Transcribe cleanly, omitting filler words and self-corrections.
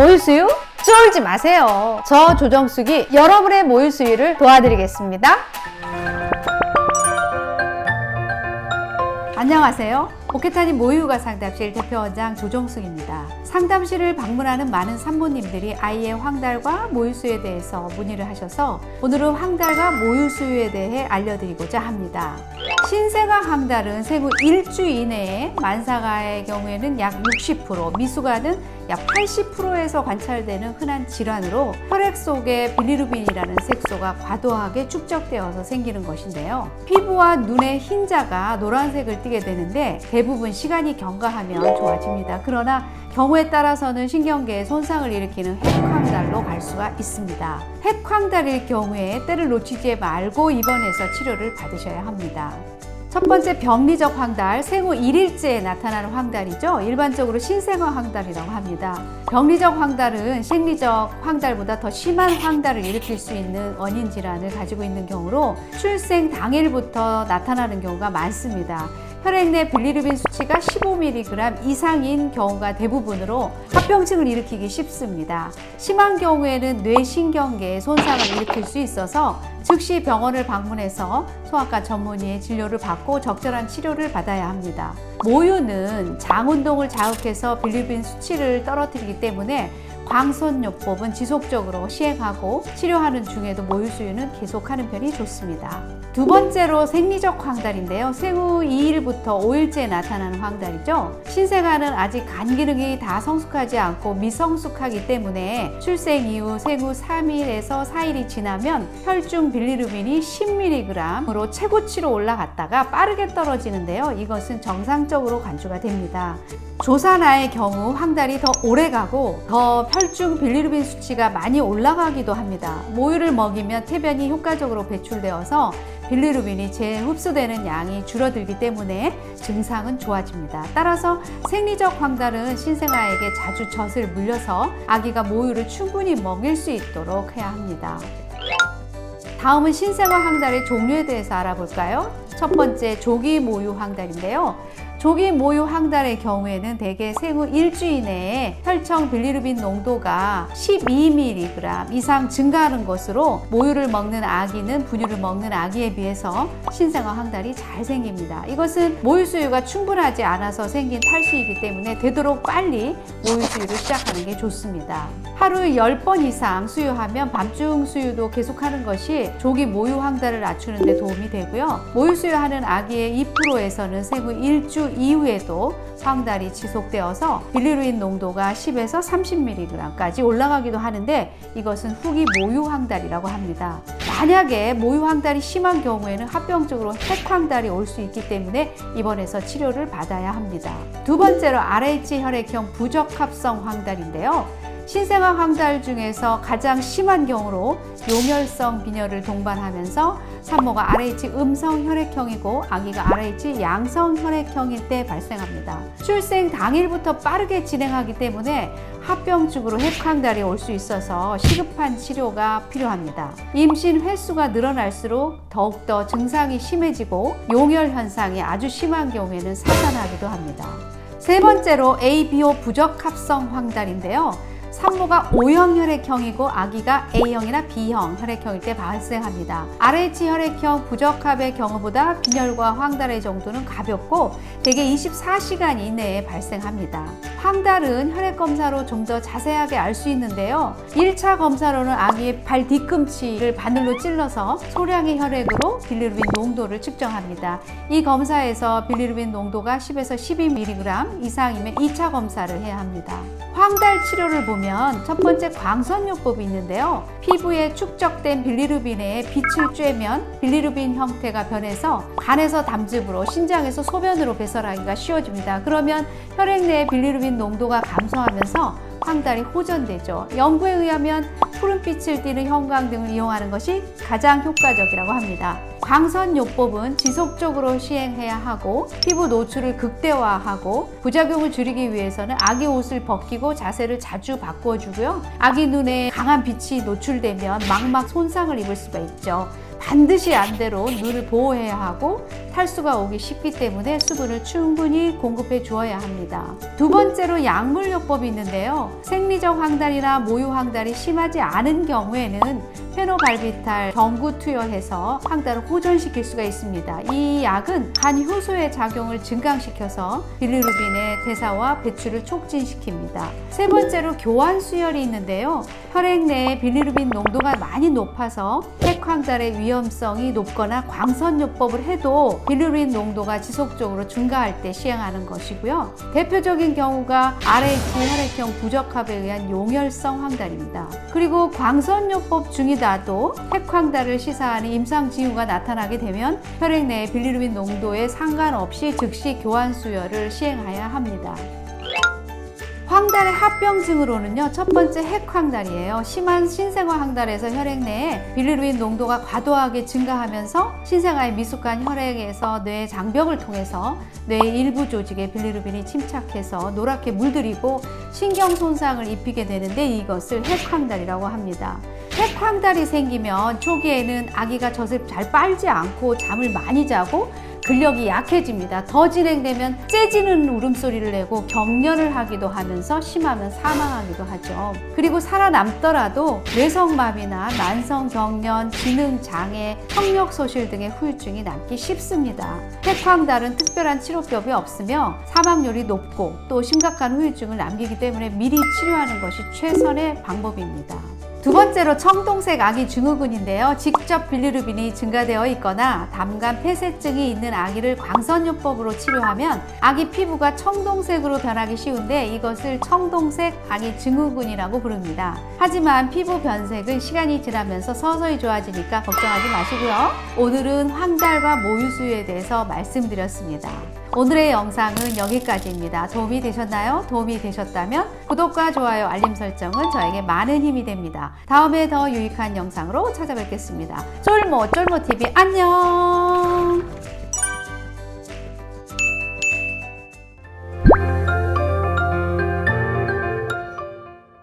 모유수유? 쫄지 마세요. 저 조정숙이 여러분의 모유수유를 도와드리겠습니다. 안녕하세요. 오케타니 모유육아 상담실 대표원장 조정숙입니다. 상담실을 방문하는 많은 산모님들이 아이의 황달과 모유수유에 대해서 문의를 하셔서 오늘은 황달과 모유수유에 대해 알려드리고자 합니다. 신생아 황달은 생후 1주 이내에 만사가의 경우에는 약 60%, 미숙아는 약 80%에서 관찰되는 흔한 질환으로 혈액 속에 빌리루빈이라는 색소가 과도하게 축적되어서 생기는 것인데요. 피부와 눈의 흰자가 노란색을 띠게 되는데 대부분 시간이 경과하면 좋아집니다. 그러나 경우에 따라서는 신경계에 손상을 일으키는 핵황달로 갈 수가 있습니다. 핵황달일 경우에 때를 놓치지 말고 입원해서 치료를 받으셔야 합니다. 첫 번째 병리적 황달, 생후 1일째에 나타나는 황달이죠. 일반적으로 신생아 황달이라고 합니다. 병리적 황달은 생리적 황달보다 더 심한 황달을 일으킬 수 있는 원인 질환을 가지고 있는 경우로 출생 당일부터 나타나는 경우가 많습니다. 혈액 내 빌리루빈 수치가 15mg 이상인 경우가 대부분으로 합병증을 일으키기 쉽습니다. 심한 경우에는 뇌신경계에 손상을 일으킬 수 있어서 즉시 병원을 방문해서 소아과 전문의의 진료를 받고 적절한 치료를 받아야 합니다. 모유는 장운동을 자극해서 빌리루빈 수치를 떨어뜨리기 때문에 광선요법은 지속적으로 시행하고 치료하는 중에도 모유수유는 계속하는 편이 좋습니다. 두 번째로 생리적 황달인데요. 생후 2일부터 5일째에 나타나는 황달이죠. 신생아는 아직 간 기능이 다 성숙하지 않고 미성숙하기 때문에 출생 이후 생후 3일에서 4일이 지나면 혈중 빌리루빈이 10mg으로 최고치로 올라갔다가 빠르게 떨어지는데요. 이것은 정상적으로 간주가 됩니다. 조산아의 경우 황달이 더 오래가고 더 혈중 빌리루빈 수치가 많이 올라가기도 합니다. 모유를 먹이면 태변이 효과적으로 배출되어서 빌리루빈이 재흡수되는 양이 줄어들기 때문에 증상은 좋아집니다. 따라서 생리적 황달은 신생아에게 자주 젖을 물려서 아기가 모유를 충분히 먹일 수 있도록 해야 합니다. 다음은 신생아 황달의 종류에 대해서 알아볼까요? 첫 번째, 조기 모유 황달인데요. 조기 모유 황달의 경우에는 대개 생후 1주 이내에 혈청 빌리루빈 농도가 12mg 이상 증가하는 것으로 모유를 먹는 아기는 분유를 먹는 아기에 비해서 신생아 황달이 잘 생깁니다. 이것은 모유수유가 충분하지 않아서 생긴 탈수이기 때문에 되도록 빨리 모유수유를 시작하는 게 좋습니다. 하루에 10번 이상 수유하면 밤중 수유도 계속하는 것이 조기 모유 황달을 낮추는 데 도움이 되고요. 모유수유하는 아기의 2%에서는 생후 1주 이후에도 황달이 지속되어서 빌리루빈 농도가 10에서 30mg까지 올라가기도 하는데 이것은 후기 모유 황달이라고 합니다. 만약에 모유 황달이 심한 경우에는 합병증으로 핵황달이 올 수 있기 때문에 입원해서 치료를 받아야 합니다. 두 번째로 RH 혈액형 부적합성 황달인데요. 신생아 황달 중에서 가장 심한 경우로 용혈성 빈혈을 동반하면서 산모가 RH 음성 혈액형이고 아기가 RH 양성 혈액형일 때 발생합니다. 출생 당일부터 빠르게 진행하기 때문에 합병증으로 핵황달이 올 수 있어서 시급한 치료가 필요합니다. 임신 횟수가 늘어날수록 더욱더 증상이 심해지고 용혈 현상이 아주 심한 경우에는 사산하기도 합니다. 세 번째로 ABO 부적합성 황달인데요. 산모가 O형 혈액형이고 아기가 A형이나 B형 혈액형일 때 발생합니다. RH 혈액형 부적합의 경우보다 빈혈과 황달의 정도는 가볍고 대개 24시간 이내에 발생합니다. 황달은 혈액검사로 좀 더 자세하게 알 수 있는데요. 1차 검사로는 아기의 발 뒤꿈치를 바늘로 찔러서 소량의 혈액으로 빌리루빈 농도를 측정합니다. 이 검사에서 빌리루빈 농도가 10에서 12mg 이상이면 2차 검사를 해야 합니다. 황달 치료를 보면 첫 번째 광선요법이 있는데요. 피부에 축적된 빌리루빈에 빛을 쬐면 빌리루빈 형태가 변해서 간에서 담즙으로 신장에서 소변으로 배설하기가 쉬워집니다. 그러면 혈액 내 빌리루빈 농도가 감소하면서 황달이 호전되죠. 연구에 의하면 푸른빛을 띠는 형광등을 이용하는 것이 가장 효과적이라고 합니다. 광선요법은 지속적으로 시행해야 하고 피부 노출을 극대화하고 부작용을 줄이기 위해서는 아기 옷을 벗기고 자세를 자주 바꿔주고요. 아기 눈에 강한 빛이 노출되면 망막 손상을 입을 수가 있죠. 반드시 안대로 눈을 보호해야 하고 탈수가 오기 쉽기 때문에 수분을 충분히 공급해 주어야 합니다. 두 번째로 약물요법이 있는데요. 생리적 황달이나 모유 황달이 심하지 않은 경우에는 페노발비탈 경구 투여해서 황달을 호전시킬 수가 있습니다. 이 약은 간 효소의 작용을 증강시켜서 빌리루빈의 대사와 배출을 촉진시킵니다. 세 번째로 교환 수혈이 있는데요. 혈액 내에 빌리루빈 농도가 많이 높아서 핵황달의 위험성이 높거나 광선요법을 해도 빌리루빈 농도가 지속적으로 증가할 때 시행하는 것이고요. 대표적인 경우가 RH 혈액형 부적합에 의한 용혈성 황달입니다. 그리고 광선요법 중이라도 핵황달을 시사하는 임상 징후가 나타나게 되면 혈액 내의 빌리루빈 농도에 상관없이 즉시 교환 수혈을 시행해야 합니다. 황달의 합병증으로는요, 첫 번째 핵황달이에요. 심한 신생아 황달에서 혈액 내에 빌리루빈 농도가 과도하게 증가하면서 신생아의 미숙한 혈액에서 뇌 장벽을 통해서 뇌의 일부 조직에 빌리루빈이 침착해서 노랗게 물들이고 신경 손상을 입히게 되는데 이것을 핵황달이라고 합니다. 핵황달이 생기면 초기에는 아기가 젖을 잘 빨지 않고 잠을 많이 자고 근력이 약해집니다. 더 진행되면 째지는 울음소리를 내고 경련을 하기도 하면서 심하면 사망하기도 하죠. 그리고 살아남더라도 뇌성마비나 만성경련, 기능장애, 청력소실 등의 후유증이 남기 쉽습니다. 핵황달은 특별한 치료법이 없으며 사망률이 높고 또 심각한 후유증을 남기기 때문에 미리 치료하는 것이 최선의 방법입니다. 두 번째로 청동색 아기 증후군인데요. 직접 빌리루빈이 증가되어 있거나 담간 폐쇄증이 있는 아기를 광선요법으로 치료하면 아기 피부가 청동색으로 변하기 쉬운데 이것을 청동색 아기 증후군이라고 부릅니다. 하지만 피부 변색은 시간이 지나면서 서서히 좋아지니까 걱정하지 마시고요. 오늘은 황달과 모유수유에 대해서 말씀드렸습니다. 오늘의 영상은 여기까지입니다. 도움이 되셨나요? 도움이 되셨다면 구독과 좋아요, 알림 설정은 저에게 많은 힘이 됩니다. 다음에 더 유익한 영상으로 찾아뵙겠습니다. 쫄모TV 안녕!